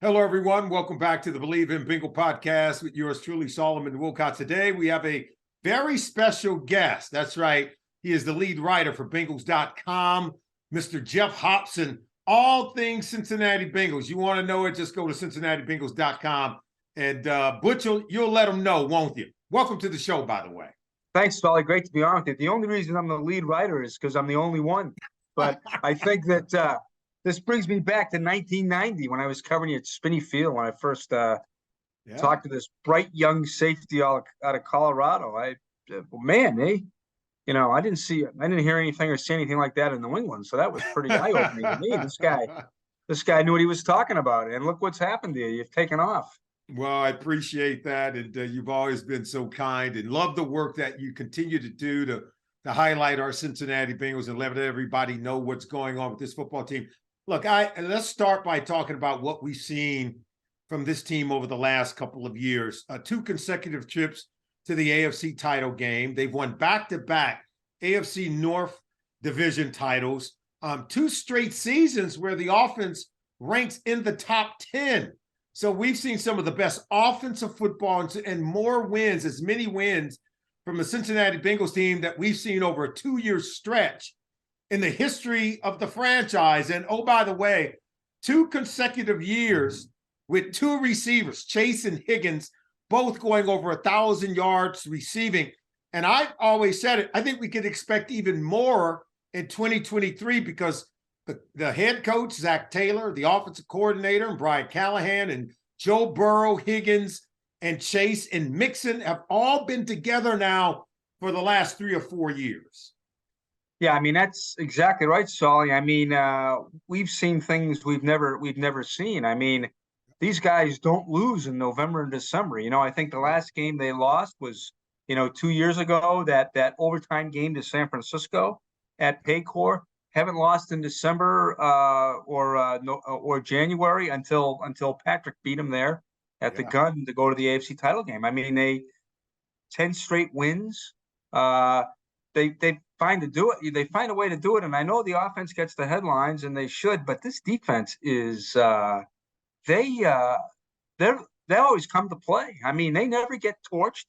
Hello, everyone. Welcome back to the Believe in Bengal podcast with yours truly, Solomon Wilcots. Today, we have a very special guest. That's right. He is the lead writer for Bengals.com, Mr. Geoff Hobson. All things Cincinnati Bengals. You want to know it, just go to CincinnatiBengals.com. And Butch, you'll let them know, won't you? Welcome to the show, by the way. Thanks, Solly. Great to be on with you. The only reason I'm the lead writer is because I'm the only one. But I think that this brings me back to 1990 when I was covering you at Spinney Field when I first talked to this bright young safety out of Colorado. I didn't hear anything or see anything like that in New England. So that was pretty eye-opening to me. This guy knew what he was talking about. And look what's happened to you. You've taken off. Well, I appreciate that. And you've always been so kind and love the work that you continue to do to highlight our Cincinnati Bengals and let everybody know what's going on with this football team. Look, let's start by talking about what we've seen from this team over the last couple of years. 2 consecutive trips to the AFC title game. They've won back-to-back AFC North division titles. 2 straight seasons where the offense ranks in the top 10. So we've seen some of the best offensive football and more wins, as many wins from the Cincinnati Bengals team that we've seen over a 2-year stretch in the history of the franchise. And oh, by the way, 2 consecutive years with 2 receivers, Chase and Higgins, both going over 1,000 yards receiving. And I've always said it, I think we could expect even more in 2023 because the head coach, Zach Taylor, the offensive coordinator, and Brian Callahan, and Joe Burrow, Higgins, and Chase, and Mixon have all been together now for the last 3 or 4 years. Yeah, I mean, that's exactly right, Solly. I mean, we've seen things we've never seen. I mean, these guys don't lose in November and December. I think the last game they lost was, 2 years ago, that overtime game to San Francisco at Paycor. Haven't lost in December or January until Patrick beat them there at the gun to go to the AFC title game. I mean, 10 straight wins. They find a way to do it, and I know the offense gets the headlines, and they should. But this defense is they always come to play. I mean, they never get torched.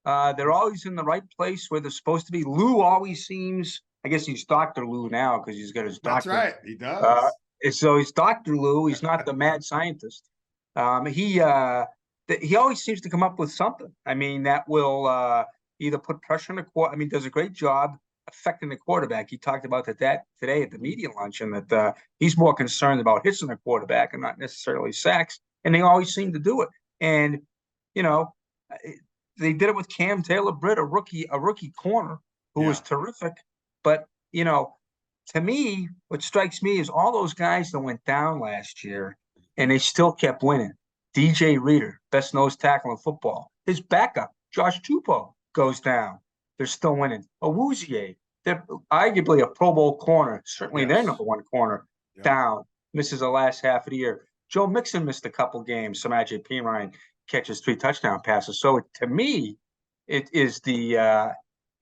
They're always in the right place where they're supposed to be. Lou always seems. I guess he's Dr. Lou now because he's got his doctor. That's right, he does. So he's Dr. Lou. He's not the mad scientist. He always seems to come up with something. I mean, that will either put pressure on the quarter. I mean, does a great job affecting the quarterback. He talked about that today at the media luncheon, that he's more concerned about hitting the quarterback and not necessarily sacks. And they always seem to do it. And, they did it with Cam Taylor-Britt, a rookie corner who was terrific. But, to me, what strikes me is all those guys that went down last year and they still kept winning. DJ Reader, best nose tackle in football. His backup, Josh Tupou, goes down. They're still winning. Awuzie, they're arguably a Pro Bowl corner. Certainly their number 1 corner down. Misses the last half of the year. Joe Mixon missed a couple games. Samaje Perine catches 3 touchdown passes. So to me, it is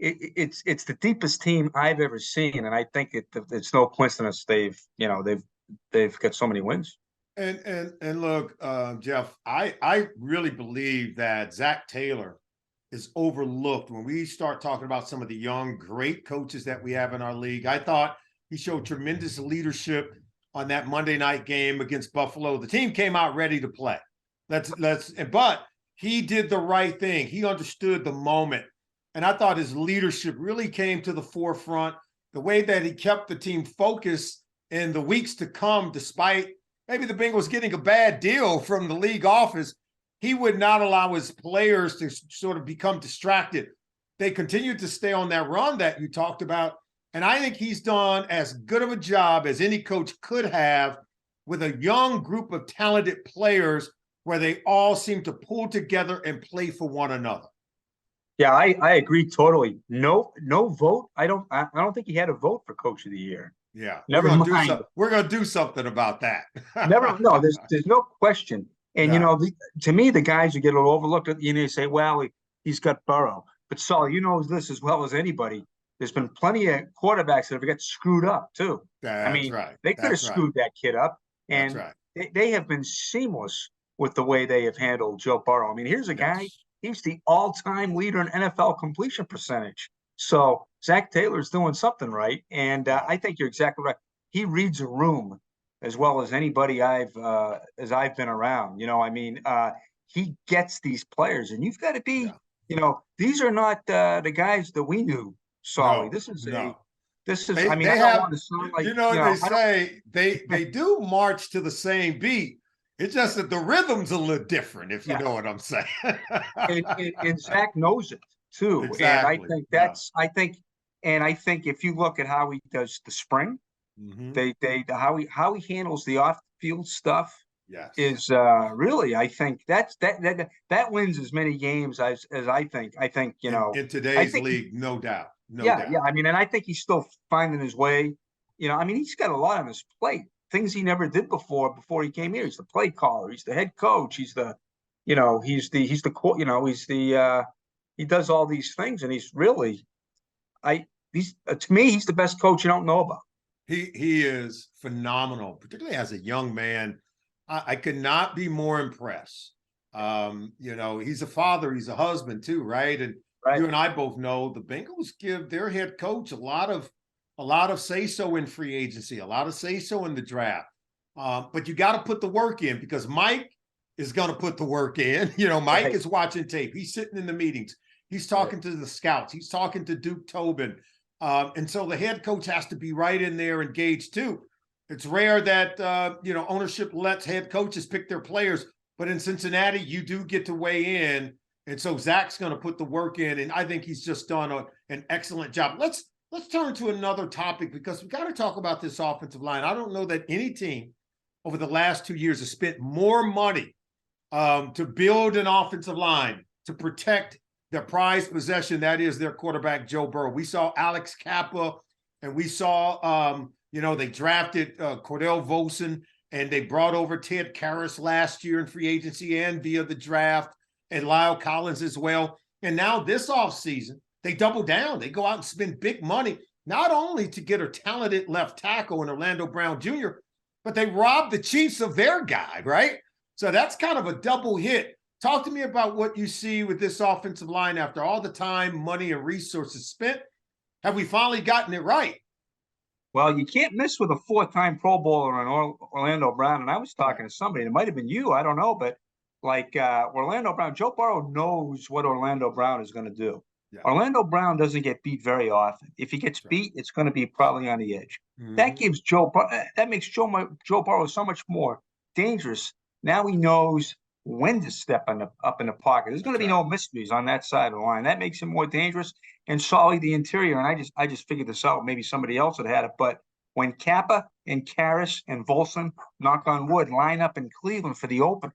it's the deepest team I've ever seen, and I think it's no coincidence they've got so many wins. And look, Geoff, I really believe that Zach Taylor is overlooked when we start talking about some of the young, great coaches that we have in our league. I thought he showed tremendous leadership on that Monday night game against Buffalo. The team came out ready to play. But he did the right thing. He understood the moment. And I thought his leadership really came to the forefront. The way that he kept the team focused in the weeks to come, despite maybe the Bengals getting a bad deal from the league office, he would not allow his players to sort of become distracted. They continued to stay on that run that you talked about. And I think he's done as good of a job as any coach could have with a young group of talented players where they all seem to pull together and play for one another. Yeah, I agree totally. No vote. I don't think he had a vote for Coach of the Year. Yeah, never mind. We're going to do something about that. There's no question. And to me, the guys who get a little overlooked, you say, well, he's got Burrow, but Saul, this as well as anybody. There's been plenty of quarterbacks that have got screwed up too. That's right. They could have screwed that kid up. And they have been seamless with the way they have handled Joe Burrow. I mean, here's a guy, Yes. he's the all-time leader in NFL completion percentage. So Zach Taylor's doing something right. And Yeah. I think you're exactly right. He reads a room as well as anybody I've been around. I mean, he gets these players, and you've got to be, Yeah. these are not the guys that we knew, Solly. No. No. I mean, I They don't have, want to sound like, they I don't. say they do march to the same beat. It's just that the rhythm's a little different, if you Yeah. know what I'm saying. And Zach knows it too. And I Exactly. think Yeah. I think if you look at how he does the spring, Hmm. how he handles the off field stuff Yes. is really, I think that wins as many games as I think. In I today's think league, no doubt. No yeah, doubt. I mean, and I think he's still finding his way. I mean, he's got a lot on his plate, things he never did before he came here. He's the play caller, he's the head coach, he's the, he does all these things, and he's really, he's to me, he's the best coach you don't know about. He is phenomenal, particularly as a young man. I could not be more impressed. He's a father, he's a husband too, right? And Right. you and I both know the Bengals give their head coach a lot of say so in free agency, a lot of say so in the draft. But you got to put the work in, because Mike is going to put the work in. Mike Right. is watching tape. He's sitting in the meetings. He's talking to the scouts. He's talking to Duke Tobin. And so the head coach has to be right in there engaged too. It's rare that ownership lets head coaches pick their players, but in Cincinnati, you do get to weigh in. And so Zach's going to put the work in, and I think he's just done an excellent job. Let's turn to another topic, because we got to talk about this offensive line. I don't know that any team over the last 2 years has spent more money to build an offensive line to protect their prized possession, that is their quarterback, Joe Burrow. We saw Alex Kappa, and we saw, they drafted Cordell Volson, and they brought over Ted Karras last year in free agency and via the draft, and Lyle Collins as well. And now this offseason, they double down. They go out and spend big money, not only to get a talented left tackle in Orlando Brown Jr., but they robbed the Chiefs of their guy, right? So that's kind of a double hit. Talk to me about what you see with this offensive line after all the time, money, and resources spent. Have we finally gotten it right? Well, you can't miss with a four-time Pro Bowler in Orlando Brown. And I was talking to somebody, it might have been you, I don't know, but like Orlando Brown, Joe Burrow knows what Orlando Brown is going to do. Yeah. Orlando Brown doesn't get beat very often. If he gets beat, it's going to be probably on the edge. Mm-hmm. That makes Joe Burrow so much more dangerous. Now he knows when to step up in the pocket. There's going to be no mysteries on that side of the line. That makes him more dangerous. And Solly, the interior, and I just figured this out. Maybe somebody else had it, but when Kappa and Karras and Volson, knock on wood, line up in Cleveland for the open,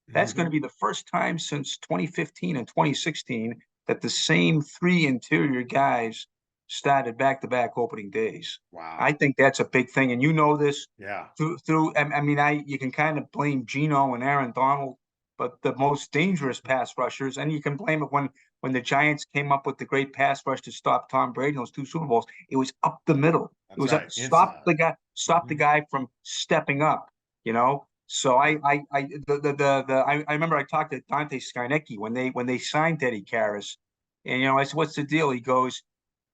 that's going to be the first time since 2015 and 2016 that the same three interior guys started back-to-back opening days. Wow. I think that's a big thing. And you know this. Yeah. You can kind of blame Geno and Aaron Donald, but the most dangerous pass rushers, and you can blame it when the Giants came up with the great pass rush to stop Tom Brady in those 2 Super Bowls. It was up the middle. That's it was right. Stop the guy from stepping up, So I remember I talked to Dante Scarnecchi when they signed Teddy Karras, and I said, "What's the deal?" He goes,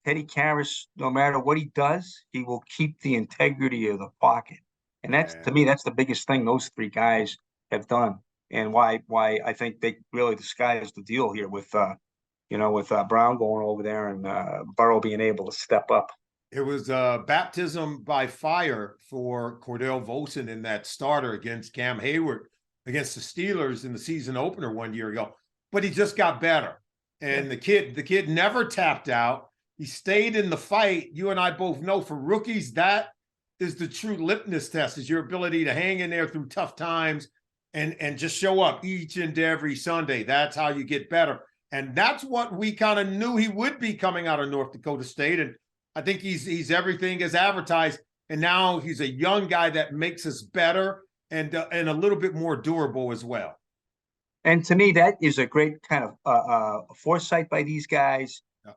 "Teddy Karras, no matter what he does, he will keep the integrity of the pocket," and to me, that's the biggest thing those three guys have done, and why I think they really, the sky is the deal here with Brown going over there and Burrow being able to step up. It was baptism by fire for Cordell Volson in that starter against Cam Hayward against the Steelers in the season opener 1 year ago. But he just got better. And the kid never tapped out. He stayed in the fight. You and I both know, for rookies, that is the true litmus test, is your ability to hang in there through tough times and just show up each and every Sunday. That's how you get better. And that's what we kind of knew he would be coming out of North Dakota State. And I think he's everything as advertised, and now he's a young guy that makes us better and a little bit more durable as well. And to me, that is a great kind of foresight by these guys. Yeah.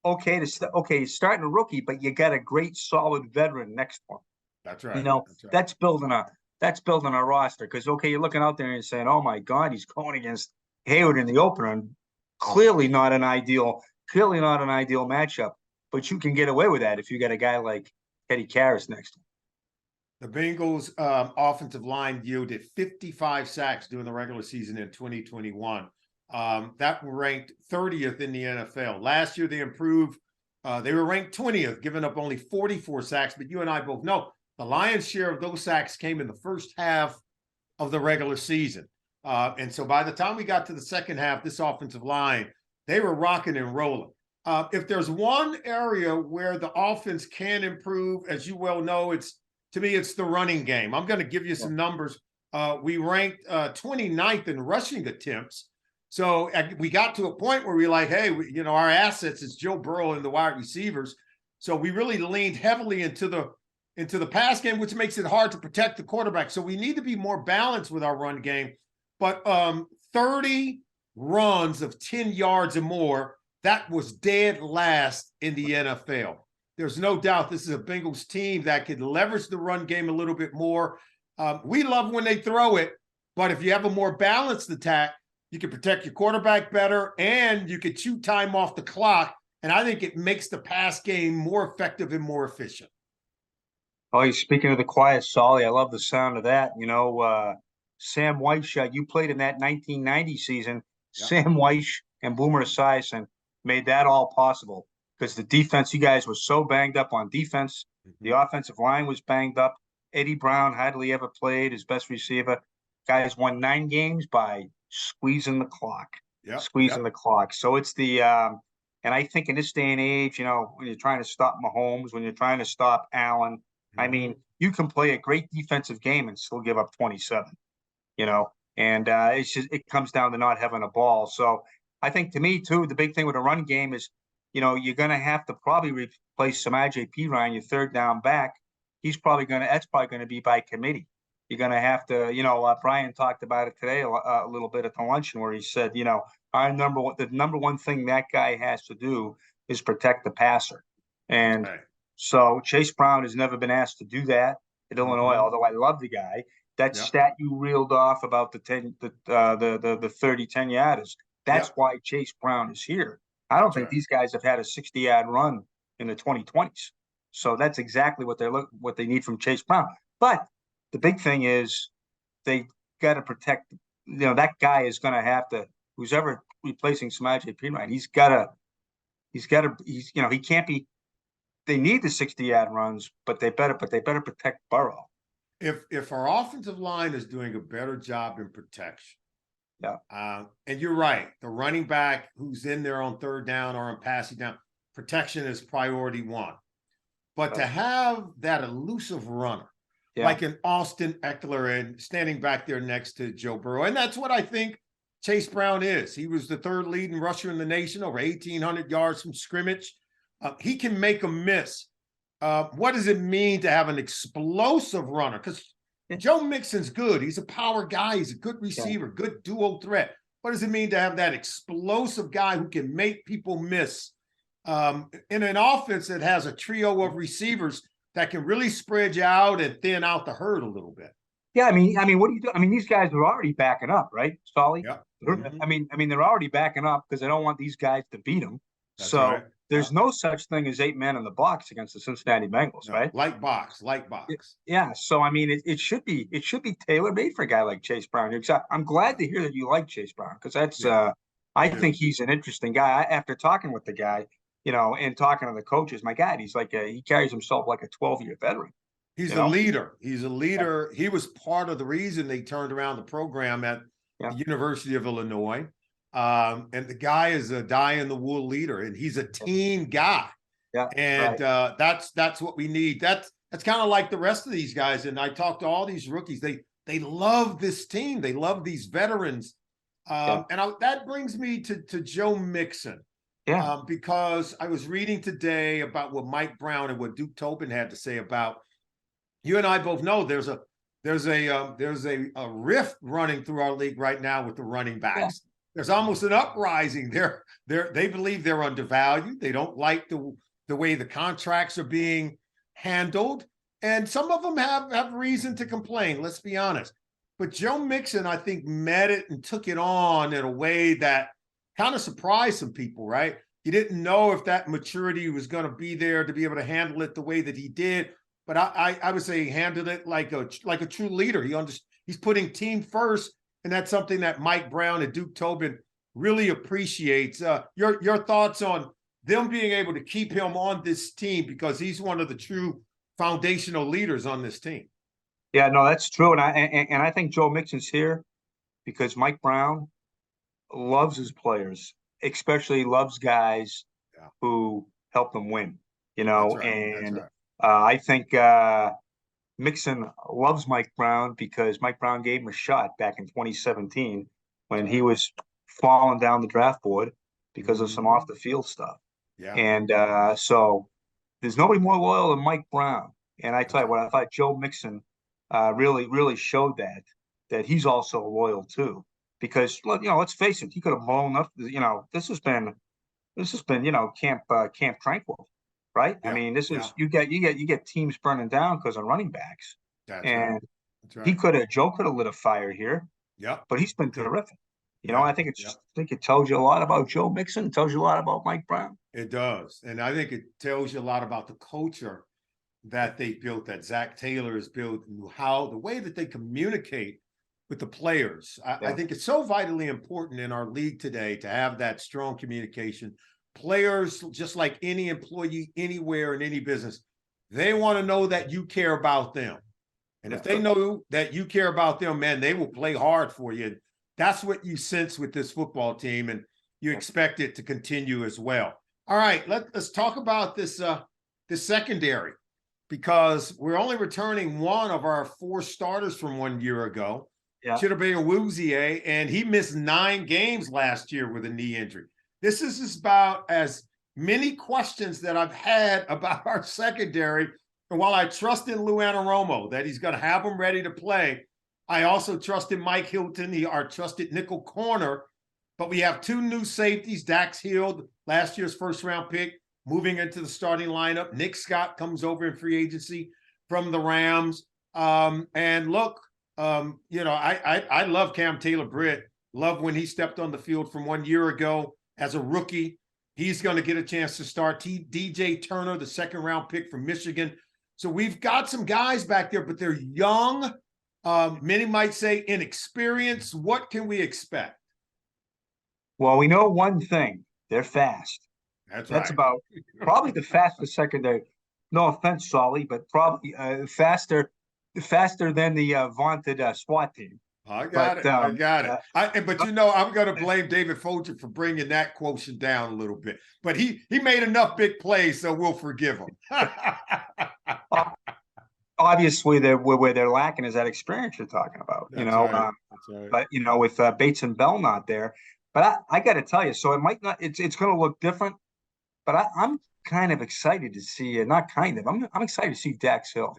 Okay, starting a rookie, but you got a great solid veteran next to him. That's right. That's building that's building our roster. Because okay, you're looking out there and you're saying, "Oh my God, he's going against Hayward in the opener," and clearly not an ideal matchup. But you can get away with that if you got a guy like Eddie Karras next to him. The Bengals offensive line yielded 55 sacks during the regular season in 2021. That ranked 30th in the NFL. Last year, they improved. They were ranked 20th, giving up only 44 sacks. But you and I both know the lion's share of those sacks came in the first half of the regular season. And so by the time we got to the second half, this offensive line, they were rocking and rolling. If there's one area where the offense can improve, as you well know, to me, it's the running game. I'm going to give you some numbers. We ranked 29th in rushing attempts. So we got to a point where we're like, hey, our assets is Joe Burrow and the wide receivers. So we really leaned heavily into the pass game, which makes it hard to protect the quarterback. So we need to be more balanced with our run game. But 30 runs of 10 yards or more, that was dead last in the NFL. There's no doubt this is a Bengals team that could leverage the run game a little bit more. We love when they throw it, but if you have a more balanced attack, you can protect your quarterback better and you can chew time off the clock. And I think it makes the pass game more effective and more efficient. Oh, you're speaking of the quiet Solly. I love the sound of that. Sam Weish, you played in that 1990 season. Yep. Sam Weish and Boomer Esiason made that all possible because the defense, you guys were so banged up on defense. Mm-hmm. The offensive line was banged up. Eddie Brown hardly ever played, his best receiver. Guys won 9 games by squeezing the clock. The clock. So it's and I think in this day and age, when you're trying to stop Mahomes, when you're trying to stop Allen, I mean, you can play a great defensive game and still give up 27, and it comes down to not having a ball. So I think to me, too, the big thing with a run game is, you're going to have to probably replace Samaje Perine, your third down back. That's probably going to be by committee. You're going to have to, Brian talked about it today a little bit at the luncheon where he said, the number one thing that guy has to do is protect the passer. And so Chase Brown has never been asked to do that at Illinois, although I love the guy. That stat you reeled off about the 30 10-yarders, that's why Chase Brown is here. I don't think these guys have had a 60-yard run in the 2020s. So that's exactly what they need from Chase Brown. But the big thing is they got to protect, that guy is going to have to, who's ever replacing Samaje Perine, he can't be, they need the 60-yard runs, but they better protect Burrow. If our offensive line is doing a better job in protection, and you're right, the running back who's in there on third down or on passing down, protection is priority one. But to have that elusive runner, like an Austin Eckler and standing back there next to Joe Burrow, and that's what I think Chase Brown is. He was the third leading rusher in the nation, over 1,800 yards from scrimmage. He can make a miss. What does it mean to have an explosive runner? Because Joe Mixon's good. He's a power guy. He's a good receiver, good duo threat. What does it mean to have that explosive guy who can make people miss in an offense that has a trio of receivers that can really spread you out and thin out the herd a little bit? Yeah, I mean, what do you do? I mean, these guys are already backing up, right, Solly? Yeah. I mean, they're already backing up because they don't want these guys to beat them. That's so there's no such thing as 8 men in the box against the Cincinnati Bengals, right? Light box. Yeah. So I mean, it should be tailor made for a guy like Chase Brown. I'm glad to hear that you like Chase Brown because that's I think he's an interesting guy. After talking with the guy, and talking to the coaches, my God, he's like he carries himself like a 12-year veteran. He's a leader. He's a leader. He was part of the reason they turned around the program at the University of Illinois. And the guy is a die-in-the-wool leader, and he's a team guy. Yeah, and that's what we need. That's kind of like the rest of these guys. And I talked to all these rookies. They love this team. They love these veterans. That brings me to Joe Mixon. Yeah. Because I was reading today about what Mike Brown and what Duke Tobin had to say about. You and I both know there's a rift running through our league right now with the running backs. Yeah. There's almost an uprising. They believe they're undervalued. They don't like the way the contracts are being handled. And some of them have reason to complain, let's be honest. But Joe Mixon, I think, met it and took it on in a way that kind of surprised some people, right? You didn't know if that maturity was going to be there to be able to handle it the way that he did. But I would say he handled it like a true leader. He's putting team first, and that's something that Mike Brown and Duke Tobin really appreciates. Your thoughts on them being able to keep him on this team, because he's one of the true foundational leaders on this team. Yeah, no, that's true. And I think Joe Mixon's here because Mike Brown loves his players, especially loves guys who help them win, That's right. And That's right. I think Mixon loves Mike Brown because Mike Brown gave him a shot back in 2017 when he was falling down the draft board because of some off the field stuff. Yeah. And so there's nobody more loyal than Mike Brown. And I tell you what, I thought Joe Mixon really showed that he's also loyal too. Because let's face it, he could have blown up. This has been Camp Tranquil, right? Yeah. I mean, this is you get teams burning down because of running backs. That's and right. That's right. Joe could have lit a fire here. Yeah. But he's been terrific. I think it tells you a lot about Joe Mixon. It tells you a lot about Mike Brown. It does. And I think it tells you a lot about the culture that they built, that Zach Taylor has built, and the way that they communicate with the players. I think it's so vitally important in our league today to have that strong communication. Players, just like any employee anywhere in any business, they want to know that you care about them. And if they know that you care about them, man, they will play hard for you. That's what you sense with this football team, and you expect it to continue as well. All right, let's talk about this secondary, because we're only returning one of our 4 starters from 1 year ago, Chidobe Awuzie, and he missed 9 games last year with a knee injury. This is about as many questions that I've had about our secondary. And while I trust in Lou Anarumo that he's going to have them ready to play, I also trust in Mike Hilton, our trusted nickel corner. But we have 2 new safeties. Dax Hill, last year's first-round pick, moving into the starting lineup. Nick Scott comes over in free agency from the Rams. And look, I love Cam Taylor-Britt. Love when he stepped on the field from 1 year ago as a rookie. He's going to get a chance to start. DJ Turner, the second-round pick from Michigan. So we've got some guys back there, but they're young. Many might say inexperienced. What can we expect? Well, we know one thing. They're fast. That's right. About probably the fastest secondary. No offense, Solly, but probably faster than the vaunted SWAT team. I got it. I'm going to blame David Folger for bringing that quotient down a little bit. But he made enough big plays, so we'll forgive him. Obviously, where they're lacking is that experience you're talking about. That's right. But with Bates and Bell not there. But I got to tell you, so it might not. It's going to look different. But I'm kind of excited to see. Not kind of. I'm excited to see Dax Hill.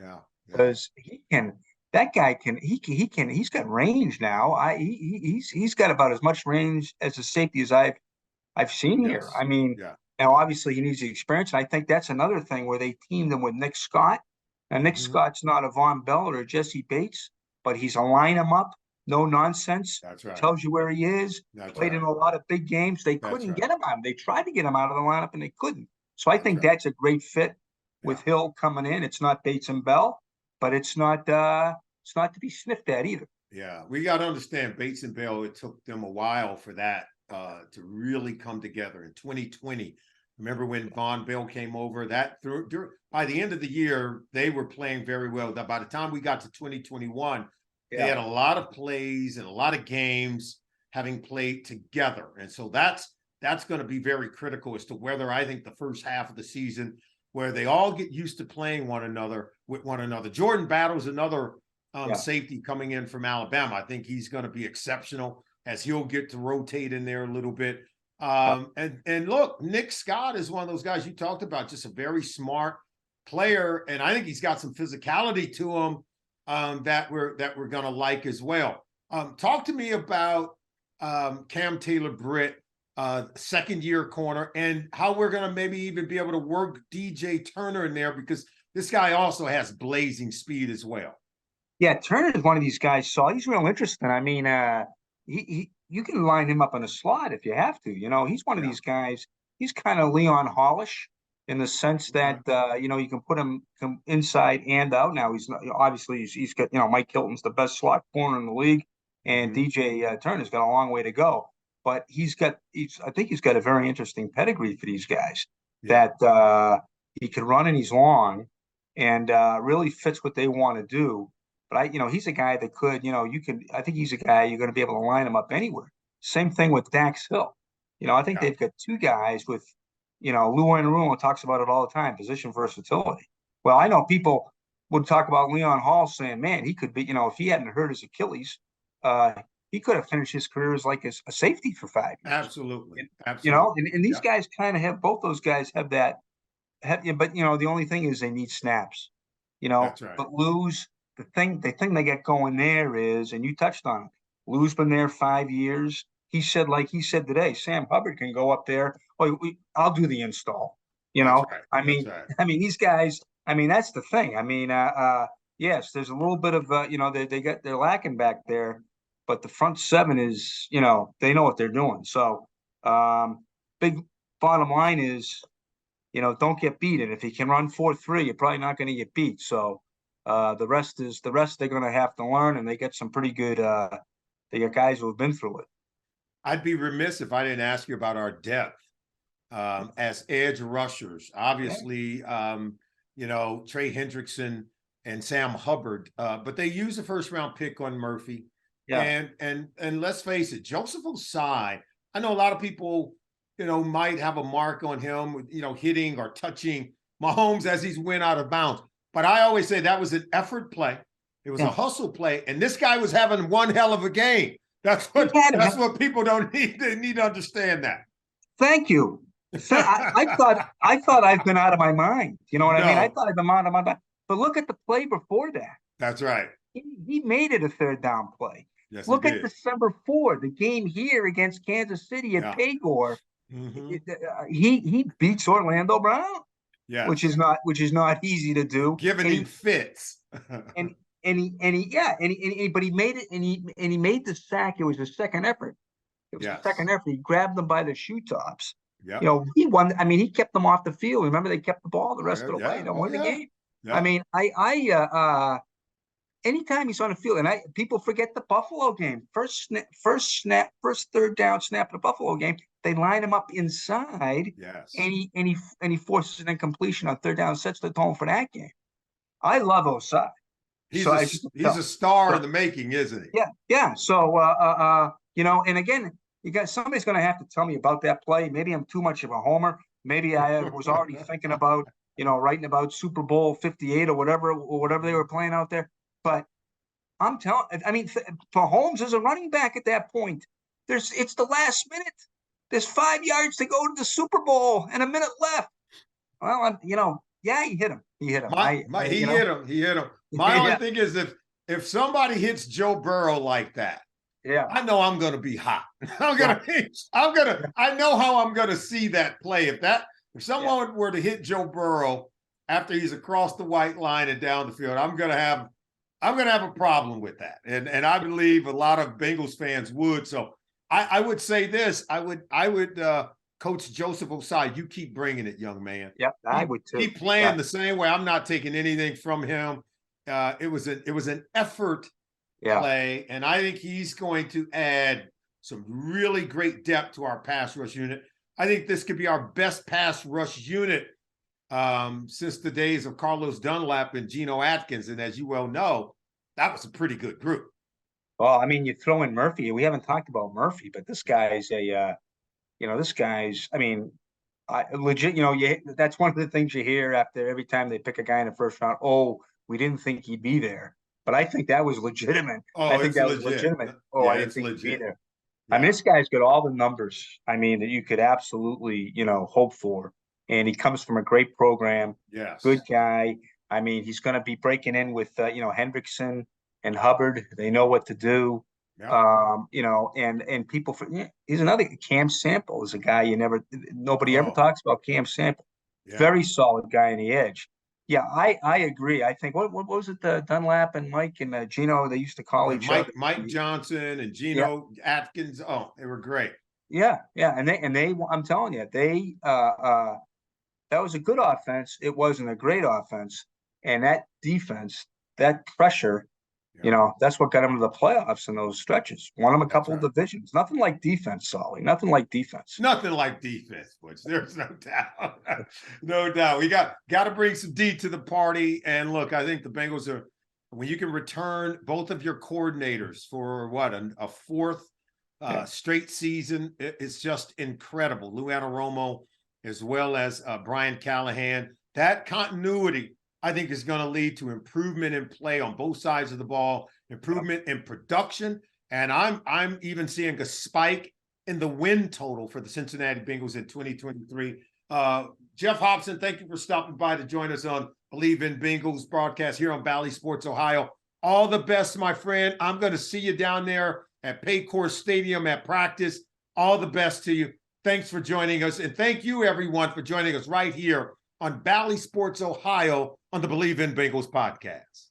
Because he can. That guy can. He can. He's got range now. He's got about as much range as a safety as I've seen here. I mean, now obviously he needs the experience, and I think that's another thing where they teamed him with Nick Scott. Now Nick Scott's not a Von Bell or a Jesse Bates, but he's a line him up, no nonsense. That's right. Tells you where he is. Played in a lot of big games. They couldn't get him out. They tried to get him out of the lineup, and they couldn't. So I think that's a great fit with Hill coming in. It's not Bates and Bell, but it's not to be sniffed at either. Yeah, we got to understand Bates and Bell. It took them a while for that to really come together. In 2020, remember when Von Bell came over? By the end of the year, they were playing very well. By the time we got to 2021, they had a lot of plays and a lot of games having played together, and so that's going to be very critical as to whether I think the first half of the season, where they all get used to playing with one another. Jordan Battle's another safety coming in from Alabama. I think he's going to be exceptional as he'll get to rotate in there a little bit. And look, Nick Scott is one of those guys you talked about, just a very smart player, and I think he's got some physicality to him that we're going to like as well. Talk to me about Cam Taylor-Britt, second-year corner, and how we're going to maybe even be able to work DJ Turner in there, because this guy also has blazing speed as well. Yeah, Turner is one of these guys. So he's real interesting. I mean, you can line him up in a slot if you have to. He's one of these guys. He's kind of Leon Hollish in the sense that you can put him inside and out. Now he's not, obviously he's got Mike Hilton's the best slot corner in the league, and DJ Turner's got a long way to go. But I think he's got a very interesting pedigree for these guys. That he can run and he's long, and really fits what they want to do. But he's a guy that could, I think he's a guy you're going to be able to line him up anywhere. Same thing with Dax Hill. I think they've got two guys with, Lou Anarumo talks about it all the time, position versatility. Well, I know people would talk about Leon Hall saying, man, he could be, if he hadn't hurt his Achilles, he could have finished his career as like a safety for 5 years. Absolutely. And these guys kind of have, both those guys have that, but the only thing is they need snaps, That's right. But Lou's, the thing they get going there is, and you touched on it, Lou's been there 5 years. He said today, Sam Hubbard can go up there. Oh, I'll do the install. Right. I mean, these guys. I mean, that's the thing. I mean, yes, there's a little bit of they're lacking back there, but the front seven is they know what they're doing. So, big bottom line is, don't get beat. And if you can run 4.3, you're probably not going to get beat. So. The rest they're going to have to learn, and they get some pretty good. They got guys who have been through it. I'd be remiss if I didn't ask you about our depth as edge rushers. Obviously, Trey Hendrickson and Sam Hubbard, but they use a first-round pick on Murphy. Yeah. And let's face it, Joseph Osai. I know a lot of people, might have a mark on him, hitting or touching Mahomes as he's went out of bounds. But I always say that was an effort play. It was a hustle play. And this guy was having one hell of a game. That's what people don't need. They need to understand that. Thank you. I thought I've been out of my mind. You know what I mean? I thought I've been out of my mind. But look at the play before that. That's right. He made it a third down play. Yes, look at December 4, the game here against Kansas City at Pagor. He beats Orlando Brown. Yeah, which is not easy to do. Giving him fits. but he made it, and he made the sack. It was a second effort. The second effort. He grabbed them by the shoe tops. Yeah. He won. I mean, he kept them off the field. Remember, they kept the ball the rest of the way to win the game. Yeah. I mean, anytime he's on the field, and people forget the Buffalo game. First third down snap of the Buffalo game. They line him up inside, and he forces an incompletion on third down, sets the tone for that game. I love Osai. He's a star in the making, isn't he? Yeah. So and again, somebody's going to have to tell me about that play. Maybe I'm too much of a homer. Maybe I was already thinking about writing about Super Bowl 58 or whatever they were playing out there. But I'm telling, for Holmes as a running back at that point, it's the last minute. There's 5 yards to go to the Super Bowl and a minute left. Well, he hit him. He hit him. He hit him. My only thing is if somebody hits Joe Burrow like that, I know I'm going to be hot. I know how I'm going to see that play. If someone were to hit Joe Burrow after he's across the white line and down the field, I'm going to have a problem with that. And I believe a lot of Bengals fans would. So I would say this. I would Coach Joseph Osai, you keep bringing it, young man. Yep, I would too. Keep playing the same way. I'm not taking anything from him. It was an effort play, and I think he's going to add some really great depth to our pass rush unit. I think this could be our best pass rush unit since the days of Carlos Dunlap and Geno Atkins. And as you well know, that was a pretty good group. Well, I mean, you throw in Murphy. We haven't talked about Murphy, but this guy's legit. That's one of the things you hear after every time they pick a guy in the first round. Oh, we didn't think he'd be there, but I think that was legitimate. I think that was legitimate. Oh, I didn't think he'd be there. Yeah. I mean, this guy's got all the numbers. I mean, that you could absolutely, hope for. And he comes from a great program. Yes. Good guy. I mean, he's going to be breaking in with, Hendrickson and Hubbard. They know what to do. Yeah. And people he's another Cam Sample is a guy nobody ever talks about. Cam Sample, very solid guy on the edge. Yeah, I agree. I think what was it, the Dunlap and Mike and Gino, they used to call each other. Mike Johnson and Yeah, Gino Atkins. Oh, they were great. yeah, and they I'm telling you, they that was a good offense. It wasn't a great offense, and that defense, that pressure, Yeah, that's what got them to the playoffs in those stretches. Won them a that's couple of right. divisions. Nothing like defense, Solly. Nothing like defense. Nothing like defense, Butch. There's no doubt. No doubt. We got to bring some D to the party. And look, I think the Bengals are, when you can return both of your coordinators for what, a fourth straight season, it's just incredible. Lou Anarumo, as well as Brian Callahan. That continuity, I think, is going to lead to improvement in play on both sides of the ball, improvement in production. And I'm even seeing a spike in the win total for the Cincinnati Bengals in 2023. Geoff Hobson, thank you for stopping by to join us on Believe in Bengals broadcast here on Bally Sports Ohio. All the best, my friend. I'm going to see you down there at Paycor Stadium at practice. All the best to you. Thanks for joining us. And thank you, everyone, for joining us right here on Bally Sports Ohio on the Believe in Bengals podcast.